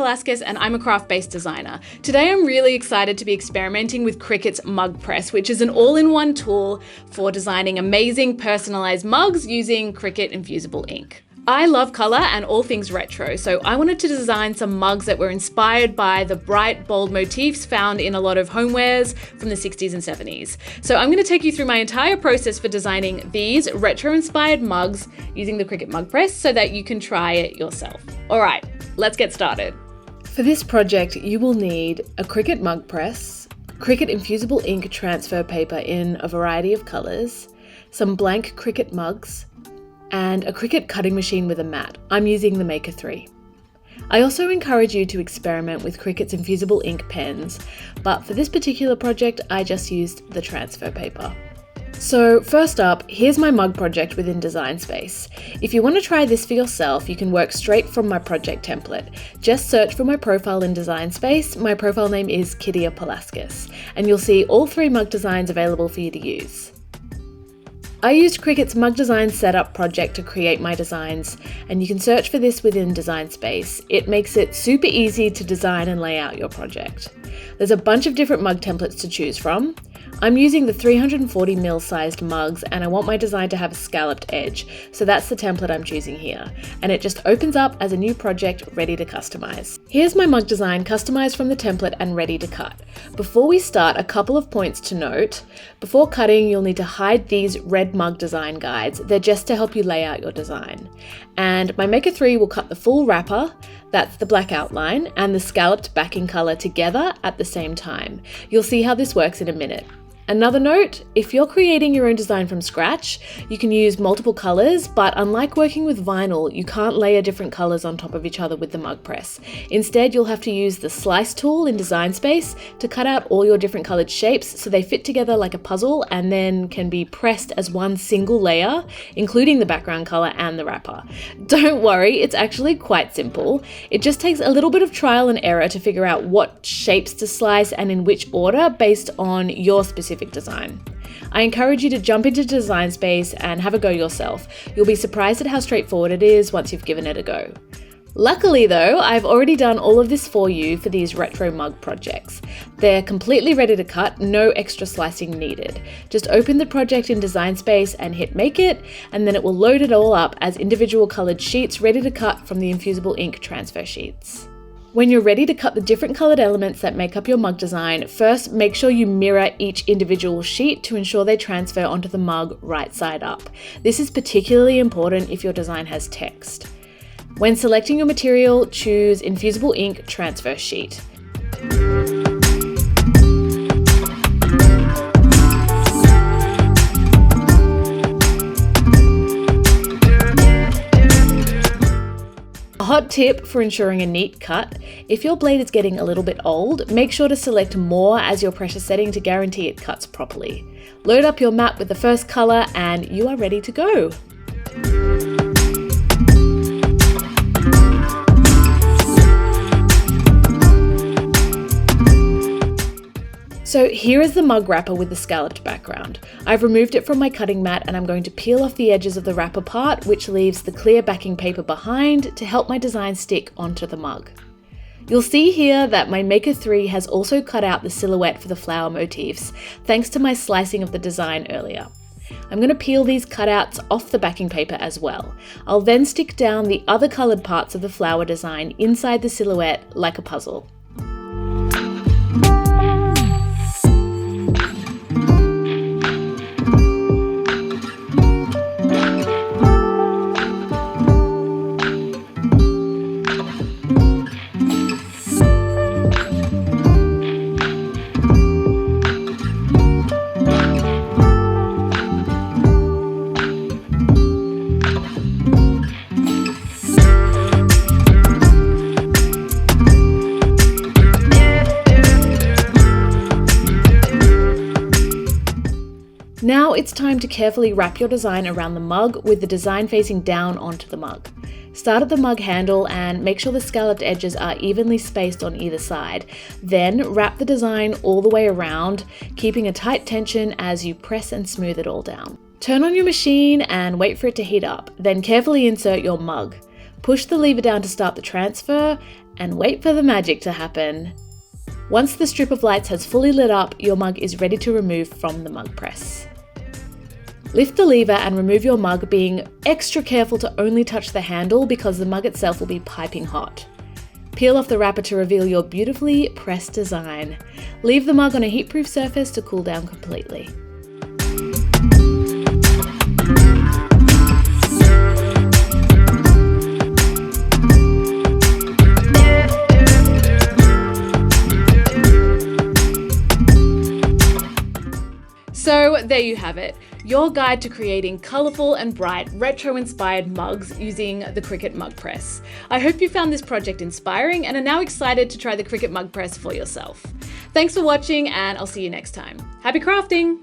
Palaskas and I'm a craft-based designer. Today I'm really excited to be experimenting with Cricut's Mug Press, which is an all-in-one tool for designing amazing personalized mugs using Cricut Infusible Ink. I love color and all things retro, so I wanted to design some mugs that were inspired by the bright, bold motifs found in a lot of homewares from the 60s and 70s. So I'm going to take you through my entire process for designing these retro-inspired mugs using the Cricut Mug Press so that you can try it yourself. All right, let's get started. For this project, you will need a Cricut Mug Press, Cricut Infusible Ink Transfer paper in a variety of colors, some blank Cricut mugs, and a Cricut cutting machine with a mat. I'm using the Maker 3. I also encourage you to experiment with Cricut's Infusible Ink pens, but for this particular project, I just used the transfer paper. So first up, here's my mug project within Design Space. If you want to try this for yourself, you can work straight from my project template. Just search for my profile in Design Space. My profile name is Kitiya Palaskas, and you'll see all 3 mug designs available for you to use. I used Cricut's Mug Design Setup project to create my designs, and you can search for this within Design Space. It makes it super easy to design and lay out your project. There's a bunch of different mug templates to choose from. I'm using the 340ml sized mugs, and I want my design to have a scalloped edge, so that's the template I'm choosing here, and it just opens up as a new project ready to customize. Here's my mug design customized from the template and ready to cut. Before we start, a couple of points to note. Before cutting, you'll need to hide these red mug design guides. They're just to help you lay out your design. And my Maker 3 will cut the full wrapper, that's the black outline, and the scalloped backing color together at the same time. You'll see how this works in a minute. Another note, if you're creating your own design from scratch, you can use multiple colors, but unlike working with vinyl, you can't layer different colors on top of each other with the mug press. Instead, you'll have to use the slice tool in Design Space to cut out all your different colored shapes so they fit together like a puzzle and then can be pressed as one single layer, including the background color and the wrapper. Don't worry, it's actually quite simple. It just takes a little bit of trial and error to figure out what shapes to slice and in which order based on your specific design. I encourage you to jump into Design Space and have a go yourself. You'll be surprised at how straightforward it is once you've given it a go. Luckily though, I've already done all of this for you for these retro mug projects. They're completely ready to cut, no extra slicing needed. Just open the project in Design Space and hit Make It, and then it will load it all up as individual colored sheets ready to cut from the Infusible Ink Transfer Sheets. When you're ready to cut the different colored elements that make up your mug design, first make sure you mirror each individual sheet to ensure they transfer onto the mug right side up. This is particularly important if your design has text. When selecting your material, choose Infusible Ink Transfer Sheet. A hot tip for ensuring a neat cut: if your blade is getting a little bit old, make sure to select more as your pressure setting to guarantee it cuts properly. Load up your mat with the first color and you are ready to go. So here is the mug wrapper with the scalloped background. I've removed it from my cutting mat and I'm going to peel off the edges of the wrapper part, which leaves the clear backing paper behind to help my design stick onto the mug. You'll see here that my Maker 3 has also cut out the silhouette for the flower motifs, thanks to my slicing of the design earlier. I'm going to peel these cutouts off the backing paper as well. I'll then stick down the other coloured parts of the flower design inside the silhouette like a puzzle. Now it's time to carefully wrap your design around the mug with the design facing down onto the mug. Start at the mug handle and make sure the scalloped edges are evenly spaced on either side. Then wrap the design all the way around, keeping a tight tension as you press and smooth it all down. Turn on your machine and wait for it to heat up, then carefully insert your mug. Push the lever down to start the transfer and wait for the magic to happen. Once the strip of lights has fully lit up, your mug is ready to remove from the mug press. Lift the lever and remove your mug, being extra careful to only touch the handle because the mug itself will be piping hot. Peel off the wrapper to reveal your beautifully pressed design. Leave the mug on a heatproof surface to cool down completely. So there you have it, your guide to creating colourful and bright retro-inspired mugs using the Cricut Mug Press. I hope you found this project inspiring and are now excited to try the Cricut Mug Press for yourself. Thanks for watching, and I'll see you next time. Happy crafting!